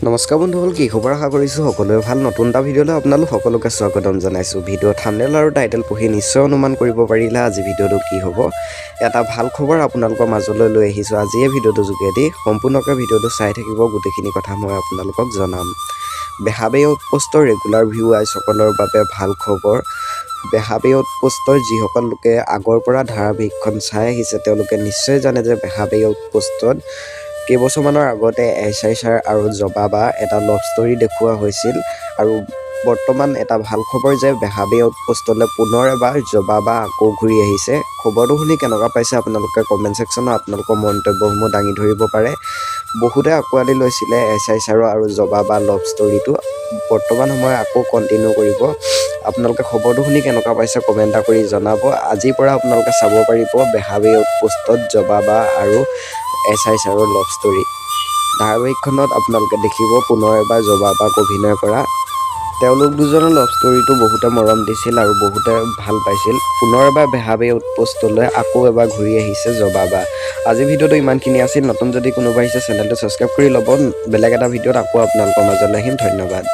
নমস্কাৰ বন্ধুসকল, কি খবৰ? আশা কৰিছোঁ সকলোৱে ভাল। নতুন এটা ভিডিঅ'লৈ আপোনালোক সকলোকে স্বাগতম জনাইছোঁ। ভিডিঅ' থাম্বনেইল আৰু টাইটেল পঢ়ি নিশ্চয় অনুমান কৰিব পাৰিলে আজি ভিডিঅ'টো কি হ'ব। এটা ভাল খবৰ আপোনালোকৰ মাজলৈ লৈ আহিছোঁ আজি এই ভিডিঅ'টোৰ যোগেদি। সম্পূৰ্ণকৈ ভিডিঅ'টো চাই থাকিব, গোটেইখিনি কথা মই আপোনালোকক জনাম। বেহাৰবাৰী আউটপোষ্টৰ ৰেগুলাৰ ভিউৱাৰ্ছসকলৰ বাবে ভাল খবৰ। বেহাৰবাৰী আউটপোষ্টৰ যিসকল লোকে আগৰ পৰা ধাৰাবাহিকখন চাই আহিছে তেওঁলোকে নিশ্চয় জানে যে বেহাৰবাৰী আউটপোষ্টত কেইবছৰমানৰ আগতে SI Sir আৰু Joba এটা লভ ষ্টৰী দেখুওৱা হৈছিল আৰু বৰ্তমান এটা ভাল খবৰ যে বেহাৰবাৰী আউটপোষ্টলৈ পুনৰ এবাৰ Joba আকৌ ঘূৰি আহিছে। খবৰটো শুনি কেনেকুৱা পাইছে আপোনালোকে কমেণ্ট ছেকশ্যনত আপোনালোকৰ মন্তব্যসমূহ দাঙি ধৰিব পাৰে। বহুতে আঁকোৱালি লৈছিলে SI Sir আৰু Joba লভ ষ্টৰীটো, বৰ্তমান সময় আকৌ কণ্টিনিউ কৰিব। আপোনালোকে খবৰটো শুনি কেনেকুৱা পাইছে কমেণ্ট এটা কৰি জনাব। আজিৰ পৰা আপোনালোকে চাব পাৰিব বেহাৰবাৰী আউটপোষ্টত Joba আৰু SI Sir লভ ষ্টৰী। ধাৰাবাহিকখনত আপোনালোকে দেখিব পুনৰ এবাৰ Jobaক অভিনয় কৰা। তেওঁলোক দুজনৰ লভ ষ্টৰীটো বহুতে মৰম দিছিল আৰু বহুতে ভাল পাইছিল। পুনৰ এবাৰ বেহাৰবাৰী আউটপোষ্টলৈ আকৌ এবাৰ ঘূৰি আহিছে Joba। আজি ভিডিঅ'টো ইমানখিনি আছিল। নতুন যদি কোনোবা আহিছে চেনেলটো ছাবস্ক্ৰাইব কৰি ল'ব। বেলেগ এটা ভিডিঅ'ত আকৌ আপোনালোকৰ মাজলৈ আহিম। ধন্যবাদ।